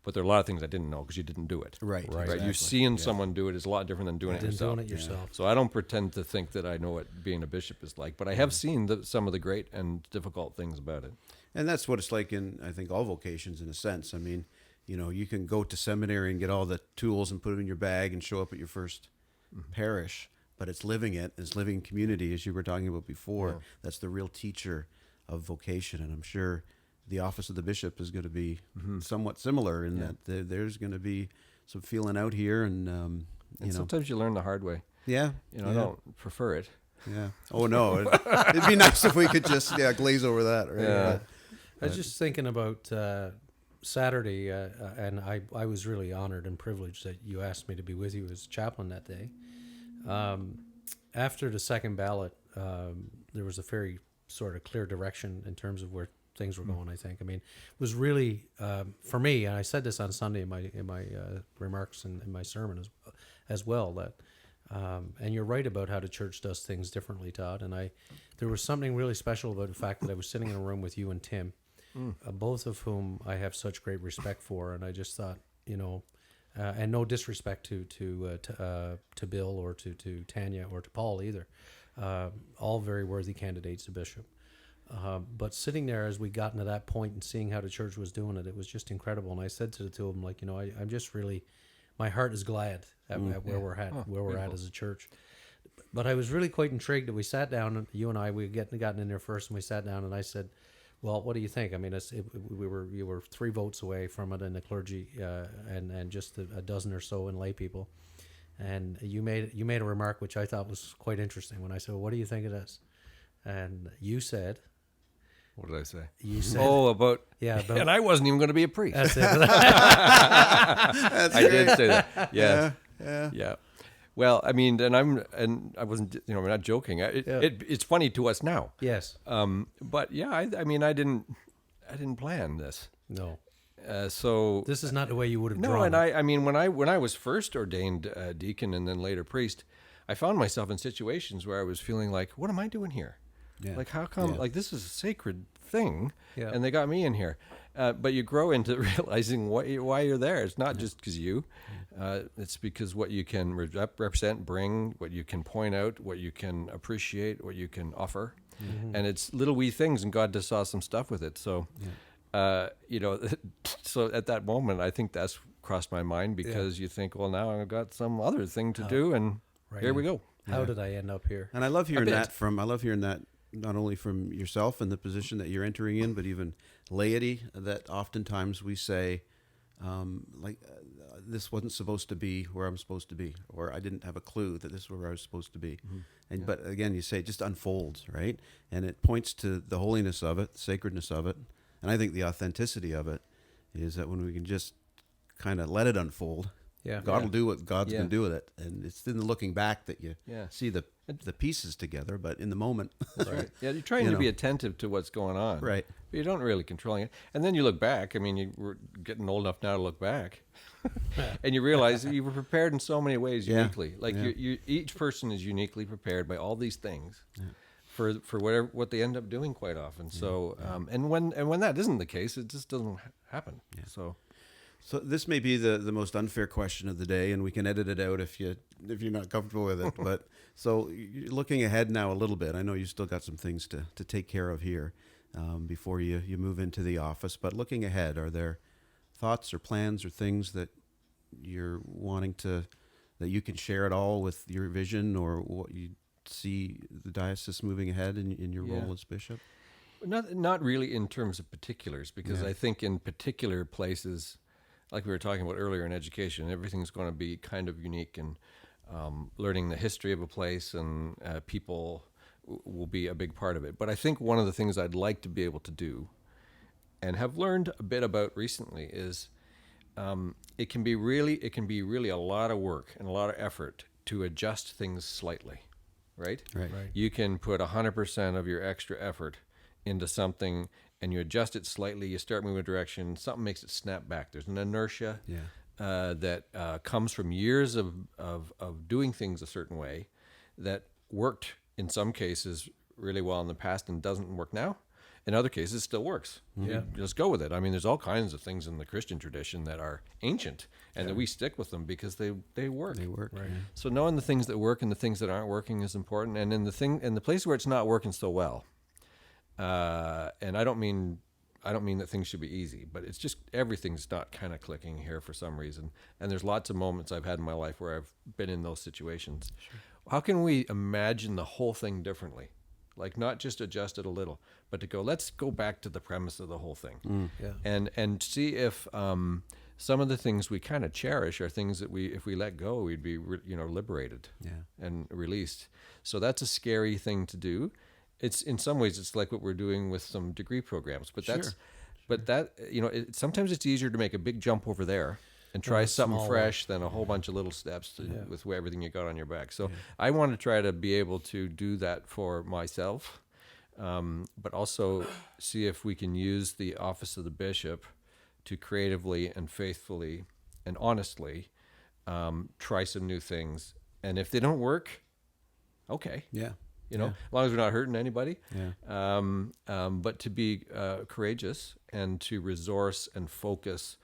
But there are a lot of things I didn't know because you didn't do it. Right. Exactly. You seeing someone do it is a lot different than doing it yourself. Doing it yourself. So I don't pretend to think that I know what being a bishop is like, but I have seen some of the great and difficult things about it. And that's what it's like in, I think, all vocations in a sense. I mean, you can go to seminary and get all the tools and put them in your bag and show up at your first parish, but it's living it. It's living community, as you were talking about before. Yeah. That's the real teacher of vocation. And I'm sure the office of the bishop is going to be somewhat similar in that there's going to be some feeling out here. And sometimes you learn the hard way. Yeah. I don't prefer it. Yeah. Oh, no. It'd be nice if we could just glaze over that. Right? Yeah. I was just thinking about Saturday, and I was really honored and privileged that you asked me to be with you as chaplain that day. After the second ballot, there was a very sort of clear direction in terms of where things were going, I think. I mean, it was really, for me, and I said this on Sunday in my remarks and in my sermon as well, that, and you're right about how the church does things differently, Todd, and there was something really special about the fact that I was sitting in a room with you and Tim, both of whom I have such great respect for, and I just thought, and no disrespect to Bill or to Tanya or to Paul either, all very worthy candidates to bishop. But sitting there as we got to that point and seeing how the church was doing it, it was just incredible. And I said to the two of them, like, I'm just really, my heart is glad at where we're at, we're at as a church. But I was really quite intrigued that we sat down, and you and I, we had gotten in there first, and we sat down, and I said, well, what do you think? I mean, you were 3 votes away from it in the clergy, and just a dozen or so in lay people. And you made a remark which I thought was quite interesting when I said, well, what do you think of this? And you said, What did I say? You said, about and I wasn't even going to be a priest. That's it. I did say that. Yes. Yeah. Well, I mean, and I wasn't, we're not joking. It's funny to us now. Yes. But yeah, I mean, I didn't plan this. No. So this is not the way you would have drawn. No, and I mean, when I was first ordained deacon and then later priest, I found myself in situations where I was feeling like, what am I doing here? Yeah. Like, how come? Like, this is a sacred thing, Yeah. and they got me in here. But you grow into realizing why you're there. It's not just because you. It's because what you can represent, bring, what you can point out, what you can appreciate, what you can offer. Mm-hmm. And it's little wee things, and God just saw some stuff with it. So, so at that moment, I think that's crossed my mind because you think, well, now I've got some other thing to do, and here we go. How did I end up here? And I love hearing that not only from yourself and the position that you're entering in, but even laity, that oftentimes we say, this wasn't supposed to be where I'm supposed to be, or I didn't have a clue that this is where I was supposed to be. Mm-hmm. But again, you say it just unfolds, right? And it points to the holiness of it, the sacredness of it. And I think the authenticity of it is that when we can just kind of let it unfold, God will do what God's going to do with it. And it's in the looking back that you see the pieces together, but in the moment. Right. Yeah, you're trying to be attentive to what's going on. Right. But you don't really controlling it. And then you look back. I mean, we're getting old enough now to look back. And you realize that you were prepared in so many ways uniquely. Like you each person is uniquely prepared by all these things for what they end up doing quite often. So and when that isn't the case, it just doesn't happen. Yeah. So this may be the most unfair question of the day, and we can edit it out if you're not comfortable with it. But so you're looking ahead now a little bit. I know you still got some things to take care of here before you move into the office. But looking ahead, are there thoughts or plans or things that you're wanting that you can share at all with your vision or what you see the diocese moving ahead in your role as bishop? Not really in terms of particulars, because I think in particular places, like we were talking about earlier in education, everything's going to be kind of unique, and learning the history of a place and people will be a big part of it. But I think one of the things I'd like to be able to do and have learned a bit about recently is it can be really a lot of work and a lot of effort to adjust things slightly, right? Right. You can put 100% of your extra effort into something and you adjust it slightly, you start moving a direction, something makes it snap back. There's an inertia that comes from years of doing things a certain way that worked in some cases really well in the past and doesn't work now. In other cases, it still works. You just go with it. I mean, there's all kinds of things in the Christian tradition that are ancient and that we stick with them because they work. They work. Right. So knowing the things that work and the things that aren't working is important. And in the place where it's not working so well, and I don't mean that things should be easy, but it's just everything's not kind of clicking here for some reason. And there's lots of moments I've had in my life where I've been in those situations. Sure. How can we imagine the whole thing differently? Like not just adjust it a little, but to go, let's go back to the premise of the whole thing. And see if some of the things we kind of cherish are things that if we let go, we'd be liberated and released. So that's a scary thing to do. It's in some ways it's like what we're doing with some degree programs, but sometimes it's easier to make a big jump over there and try something fresh than a whole bunch of little steps with everything you got on your back. So I want to try to be able to do that for myself, but also see if we can use the office of the bishop to creatively and faithfully and honestly try some new things. And if they don't work, okay. As long as we're not hurting anybody. But to be courageous and to resource and focus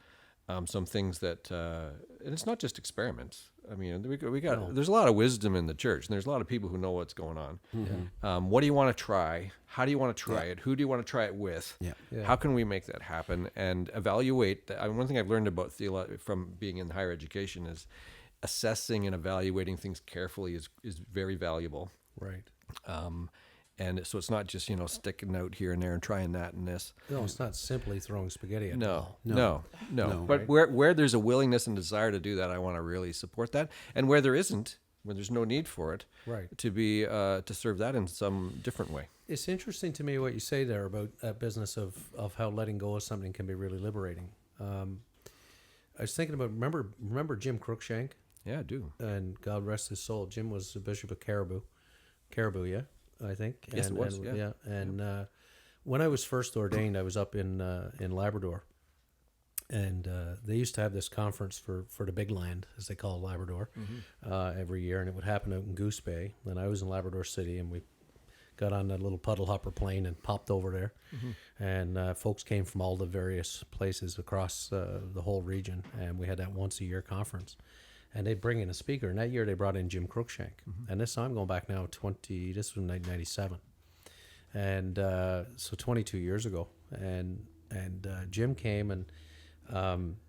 some things that, and it's not just experiments. I mean, we got. There's a lot of wisdom in the church, and there's a lot of people who know what's going on. Mm-hmm. What do you want to try? How do you want to try it? Who do you want to try it with? Yeah. How can we make that happen? And evaluate. One thing I've learned about from being in higher education is assessing and evaluating things carefully is very valuable. Right. And so it's not just, sticking out here and there and trying that and this. No, it's not simply throwing spaghetti at No. No. But where there's a willingness and desire to do that, I want to really support that. And where there isn't, where there's no need for it, Right. to be to serve that in some different way. It's interesting to me what you say there about that business of how letting go of something can be really liberating. I was thinking about, remember Jim Cruikshank? Yeah, I do. And God rest his soul. Jim was the Bishop of Caribou, yeah, I think. Yes, it was. Yeah. And when I was first ordained, I was up in Labrador, and they used to have this conference for the big land, as they call Labrador, every year, and it would happen out in Goose Bay. And I was in Labrador City, and we got on that little puddle hopper plane and popped over there. And folks came from all the various places across the whole region, and we had that once a year conference. And they'd bring in a speaker, and that year they brought in Jim Cruikshank. And this I'm going back now this was 1997, and so 22 years ago. And Jim came, and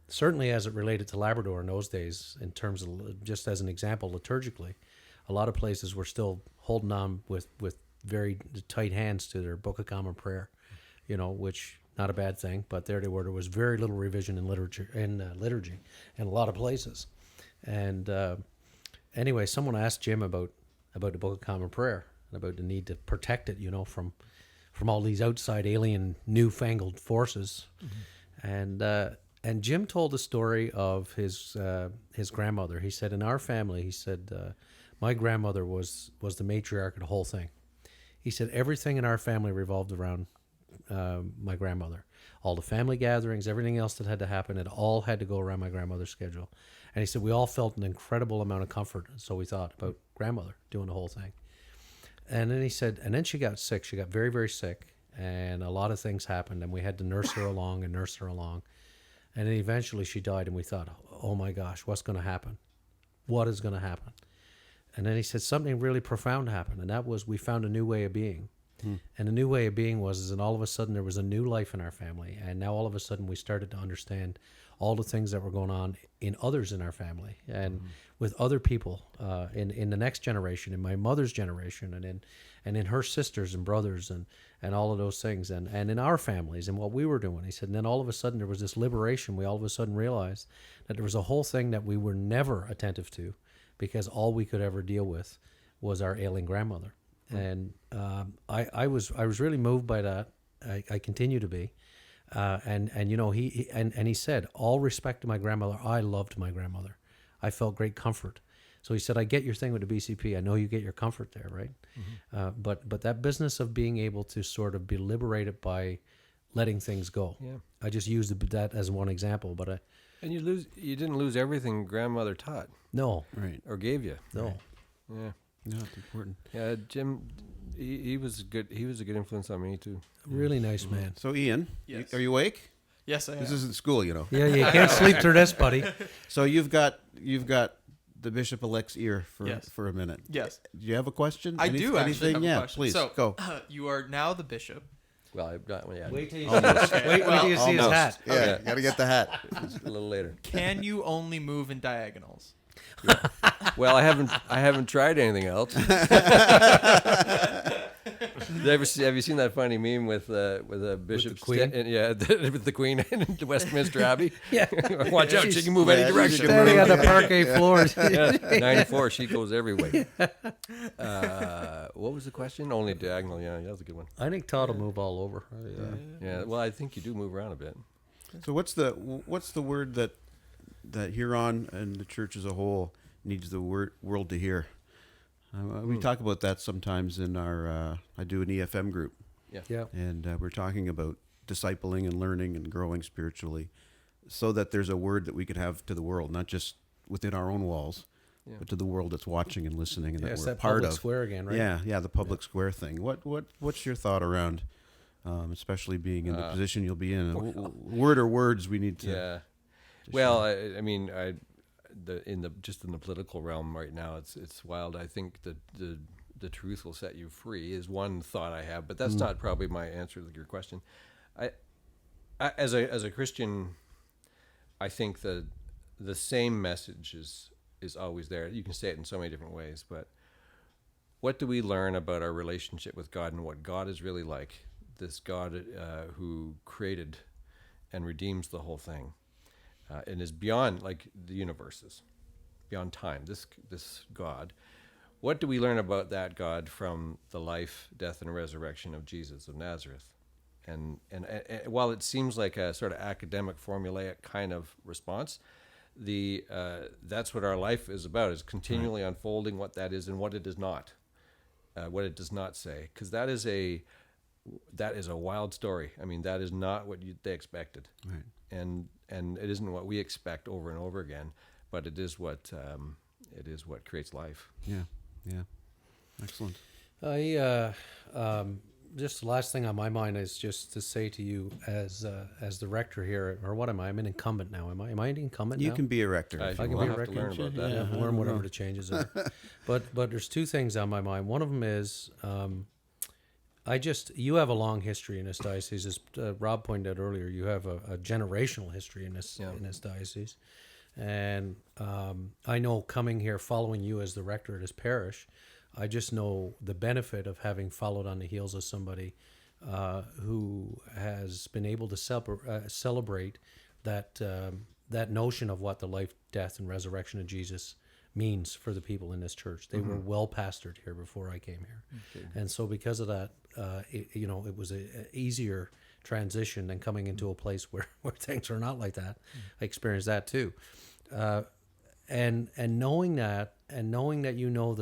certainly as it related to Labrador in those days, in terms of, just as an example, liturgically, a lot of places were still holding on with very tight hands to their Book of Common Prayer, which not a bad thing. But there was very little revision in liturgy in a lot of places. And anyway, someone asked Jim about the Book of Common Prayer and about the need to protect it, from all these outside alien newfangled forces. And Jim told the story of his grandmother. He said, in our family, he said, my grandmother was the matriarch of the whole thing. He said everything in our family revolved around my grandmother. All the family gatherings, everything else that had to happen, it all had to go around my grandmother's schedule. And he said we all felt an incredible amount of comfort. So we thought about grandmother doing the whole thing. And then he said, and then she got sick. She got very, very sick. And a lot of things happened. And we had to nurse her along. And then eventually she died. And we thought, oh my gosh, what's going to happen? What is going to happen? And then he said something really profound happened. And that was, we found a new way of being. And the new way of being was, and all of a sudden there was a new life in our family. And now all of a sudden we started to understand all the things that were going on in others in our family and with other people in the next generation, in my mother's generation, and in her sisters and brothers and all of those things, and in our families and what we were doing. He said, and then all of a sudden there was this liberation. We all of a sudden realized that there was a whole thing that we were never attentive to because all we could ever deal with was our ailing grandmother. And I was really moved by that. I continue to be. And he said, all respect to my grandmother, I loved my grandmother. I felt great comfort. So he said, I get your thing with the BCP. I know you get your comfort there, right? But that business of being able to sort of be liberated by letting things go. Yeah. I just used that as one example, but and you didn't lose everything grandmother taught. No. Right. Or gave you. No. Right. Yeah. No, it's important. Yeah, Jim, he was good. He was a good influence on me too. Really nice man. So Iain, Yes. are you awake? Yes, I am. This isn't school, Yeah, you can't sleep through this, buddy. So you've got the Bishop-Elect's ear for a minute. Yes. Do you have a question? I do actually have a yeah, question. please So, go. You are now the bishop. Well, I've got one. Yeah. Wait till you see his hat. Yeah, gotta get the hat. A little later. Can you only move in diagonals? Well, I haven't tried anything else. Have you seen that funny meme with a bishop? With the Queen? With the Queen in Westminster Abbey. Yeah. Watch out, she can move any direction. Standing on the parquet floor. 94, she goes everywhere. What was the question? Only diagonal. Yeah, that was a good one. I think Todd will move all over. Yeah. Well, I think you do move around a bit. So what's the word that Huron and the church as a whole needs the world to hear? We talk about that sometimes in our. I do an EFM group. Yeah. And we're talking about discipling and learning and growing spiritually, so that there's a word that we could have to the world, not just within our own walls, but to the world that's watching and listening and that It's we're that part public of. square again, right? Yeah, the public square thing. What's your thought around, especially being in the position you'll be in? Word or words we need to. Yeah. Well, I mean, in the political realm right now, it's wild. I think the truth will set you free is one thought I have, but that's not probably my answer to your question. I as a Christian, I think the same message is always there. You can say it in so many different ways, but what do we learn about our relationship with God and what God is really like? This God who created and redeems the whole thing, and is beyond like the universes, beyond time. This God. What do we learn about that God from the life, death, and resurrection of Jesus of Nazareth? And while it seems like a sort of academic, formulaic kind of response, that's what our life is about: is continually unfolding what that is and what it is not, what it does not say. Because that is a wild story. I mean, that is not what they expected, Right. and it isn't what we expect over and over again. But it is what creates life. Yeah. Yeah. Excellent. Just the last thing on my mind is just to say to you as the rector here, or what am I? I'm an incumbent now. Am I an incumbent You now? can be a rector. I if can you be want. a have to learn about that. Yeah, learn whatever the changes are. But there's two things on my mind. One of them is you have a long history in this diocese. As Rob pointed out earlier, you have a generational history in this diocese. And I know coming here, following you as the rector of this parish, I just know the benefit of having followed on the heels of somebody who has been able to celebrate that notion of what the life, death, and resurrection of Jesus means for the people in this church. They were well pastored here before I came here. Okay. And so because of that, it was a easier transition than coming into a place where things are not like that. I experienced that too. And knowing that, you know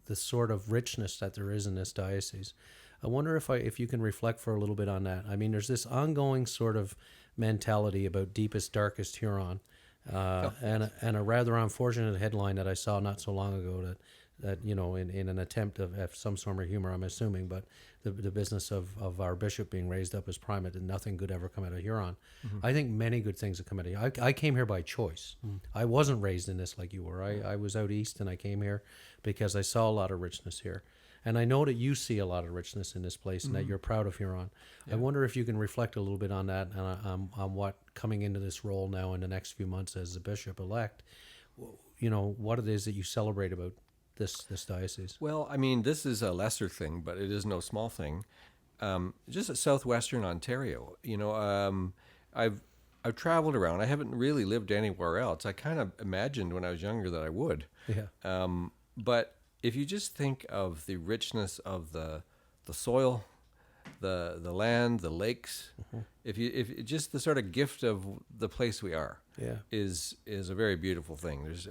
the sort of richness that there is in this diocese, I wonder if you can reflect for a little bit on that. I mean, there's this ongoing sort of mentality about deepest, darkest Huron, and a rather unfortunate headline that I saw not so long ago that in an attempt of some sort of humor, I'm assuming, but the business of our bishop being raised up as primate and nothing good ever come out of Huron. I think many good things have come out of here. I came here by choice. I wasn't raised in this like you were. I was out east and I came here because I saw a lot of richness here. And I know that you see a lot of richness in this place and that you're proud of Huron. I wonder if you can reflect a little bit on that and on what coming into this role now in the next few months as the bishop-elect, what it is that you celebrate about this diocese. Well, I mean, this is a lesser thing, but it is no small thing. Just at southwestern Ontario, I've traveled around. I haven't really lived anywhere else. I kind of imagined when I was younger that I would. Yeah. But if you just think of the richness of the soil, the land, the lakes, if just the sort of gift of the place we are, is a very beautiful thing. There's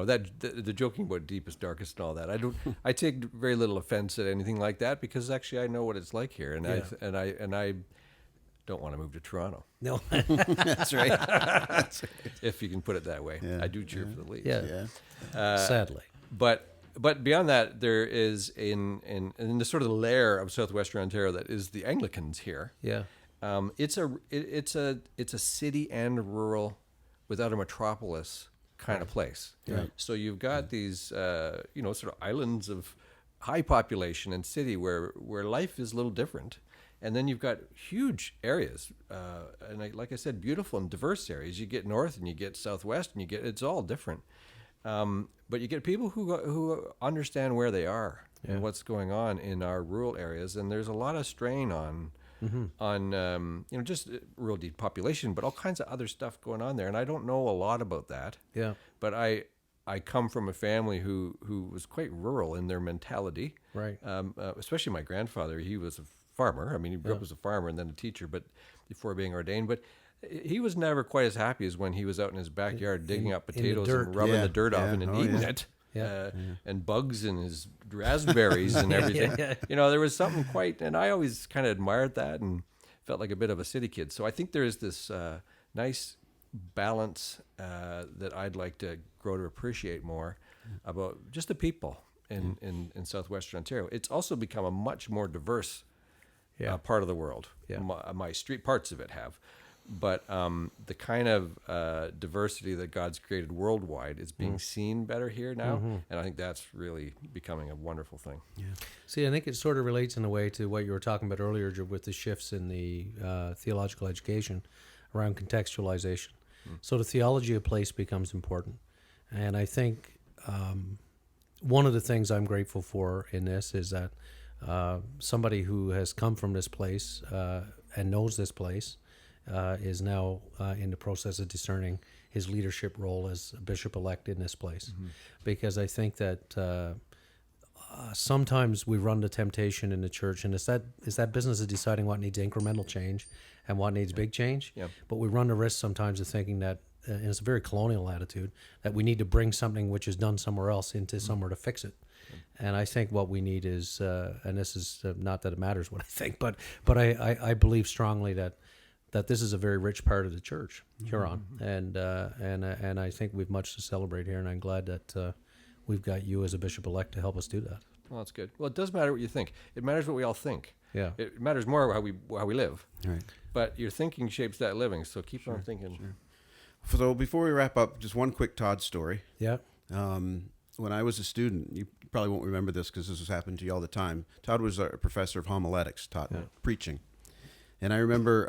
that the joking about deepest, darkest, and all that. I take very little offense at anything like that because actually I know what it's like here, and I don't want to move to Toronto. No, That's right. That's right. If you can put it that way. Yeah. I do cheer for the Leafs. Yeah. Sadly. But beyond that, there is in the sort of layer of southwestern Ontario that is the Anglicans here. Yeah. It's a city and rural, without a metropolis kind of place. Right. So you've got these sort of islands of high population and city where life is a little different. And then you've got huge areas, and like I said, beautiful and diverse areas. You get north and you get southwest, and it's all different. But you get people who understand where they are and what's going on in our rural areas, and there's a lot of strain on just rural depopulation, but all kinds of other stuff going on there. And I don't know a lot about that. Yeah. But I come from a family who was quite rural in their mentality. Right. Especially my grandfather. He was a farmer. I mean, he grew up as a farmer and then a teacher, but before being ordained. But he was never quite as happy as when he was out in his backyard digging up potatoes and rubbing the dirt off and eating it. Yeah. And bugs in his raspberries and everything. There was something quite, and I always kind of admired that and felt like a bit of a city kid. So I think there is this nice balance that I'd like to grow to appreciate more about just the people in southwestern Ontario. It's also become a much more diverse part of the world. Yeah. My street parts of it have. but the kind of diversity that God's created worldwide is being seen better here now, and I think that's really becoming a wonderful thing. Yeah. See, I think it sort of relates in a way to what you were talking about earlier with the shifts in the theological education around contextualization. So the theology of place becomes important. And I think one of the things I'm grateful for in this is that somebody who has come from this place and knows this place is now in the process of discerning his leadership role as Bishop-Elect in this place. Because I think that sometimes we run the temptation in the church, and it's that business of deciding what needs incremental change and what needs big change. Yeah. But we run the risk sometimes of thinking that, and it's a very colonial attitude, that we need to bring something which is done somewhere else into somewhere to fix it. And I think what we need is, and this is not that it matters what I think, but I believe strongly that this is a very rich part of the church, Huron, and I think we've much to celebrate here, and I'm glad that we've got you as a Bishop-Elect to help us do that. Well, that's good. Well, it does matter what you think. It matters what we all think. Yeah. It matters more how we live. Right. But your thinking shapes that living, so keep on thinking. Sure. So before we wrap up, just one quick Todd story. Yeah. When I was a student, you probably won't remember this because this has happened to you all the time. Todd was a professor of homiletics, taught preaching. And I remember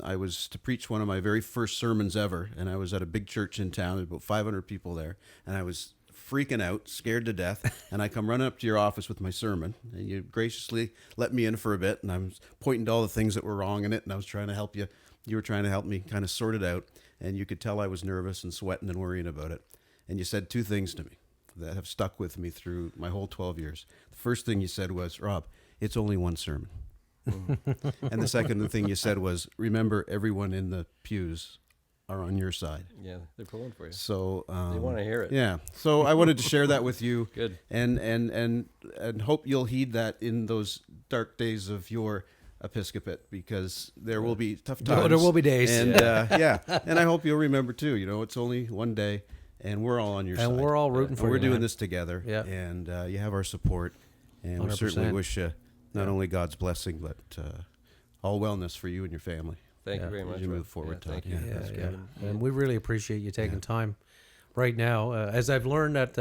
I was to preach one of my very first sermons ever, and I was at a big church in town, about 500 people there, and I was freaking out, scared to death, and I come running up to your office with my sermon, and you graciously let me in for a bit, and I was pointing to all the things that were wrong in it, and I was trying to help you. You were trying to help me kind of sort it out, and you could tell I was nervous and sweating and worrying about it. And you said two things to me that have stuck with me through my whole 12 years. The first thing you said was, Rob, it's only one sermon. And the second thing you said was, remember, everyone in the pews are on your side. Yeah, they're pulling for you. So They want to hear it. Yeah. So I wanted to share that with you. Good. And hope you'll heed that in those dark days of your episcopate, because there will be tough times. There will be days. And and I hope you'll remember too, it's only one day and we're all on your side. And we're all rooting for you. We're doing man. this together. Yeah. And you have our support. And we 100%. certainly wish you not only God's blessing, but all wellness for you and your family. Thank you very much. As you Rob. move forward, Thank Todd. you. Yeah, that's good. And we really appreciate you taking time right now. As I've learned that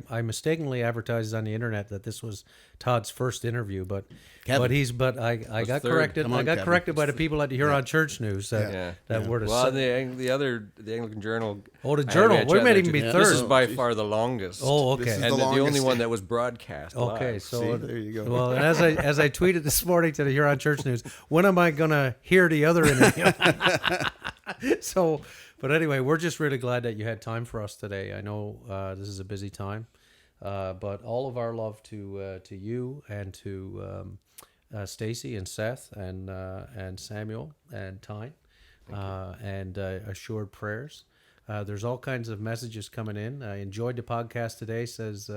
I mistakenly advertised on the internet that this was Todd's first interview, but Kevin. I got third. corrected. Come on, I got Kevin. corrected by the people at the Huron Church News that were the Well, the Anglican Journal. the Journal. We might even be third. This is by far the longest. Oh, okay. This is And the the only longest. one that was broadcast. Okay, live. so See, there you go. Well, and as I tweeted this morning to the Huron Church News, when am I gonna hear the other interview? So, but anyway, we're just really glad that you had time for us today. I know this is a busy time, but all of our love to you and to Stacy and Seth and Samuel and Tyne, and assured prayers. There's all kinds of messages coming in. I enjoyed the podcast today, says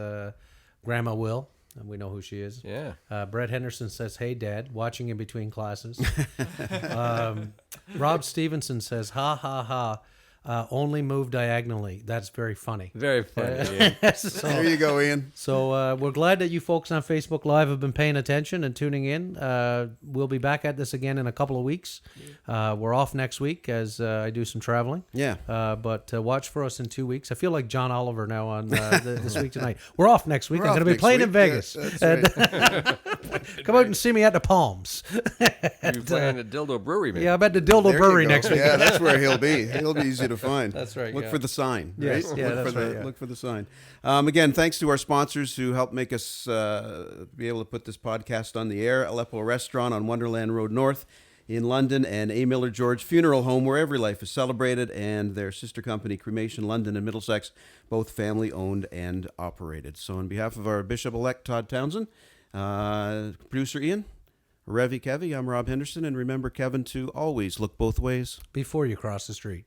Grandma Will. And we know who she is. Yeah. Brett Henderson says, "Hey, Dad, watching in between classes." Rob Stevenson says, "Ha, ha, ha. Only move diagonally." That's very funny. Very funny. Yeah. So, There you go, Ian. so we're glad that you folks on Facebook Live have been paying attention and tuning in. We'll be back at this again in a couple of weeks. We're off next week as I do some traveling. Yeah. But watch for us in 2 weeks. I feel like John Oliver now on This Week Tonight. We're off next week. We're I'm going off to be next playing in week. Vegas. Yes, that's right. Come out and see me at the Palms. You're playing at Dildo Brewery, man. Yeah, I'm at the Dildo There you Brewery go. next week. Yeah, that's where he'll be. He'll be easy to find. That's right, Look yeah. for the sign. Yes, right? yeah, look that's for the, right, yeah. Look for the sign. Again, thanks to our sponsors who helped make us be able to put this podcast on the air. Aleppo Restaurant on Wonderland Road North in London, and A. Miller George Funeral Home, where every life is celebrated, and their sister company, Cremation London and Middlesex, both family-owned and operated. So on behalf of our Bishop-Elect Todd Townshend, producer Iain, Revy Kevy, I'm Rob Henderson, and remember, Kevin, to always look both ways. Before you cross the street.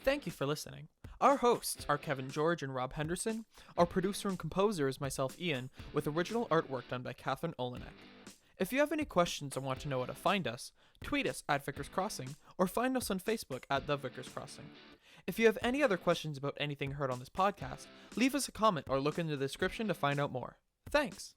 Thank you for listening. Our hosts are Kevin George and Rob Henderson. Our producer and composer is myself, Iain, with original artwork done by Catherine Olenek. If you have any questions or want to know how to find us, tweet us at Vickers Crossing or find us on Facebook at The Vickers Crossing. If you have any other questions about anything heard on this podcast, leave us a comment or look in the description to find out more. Thanks!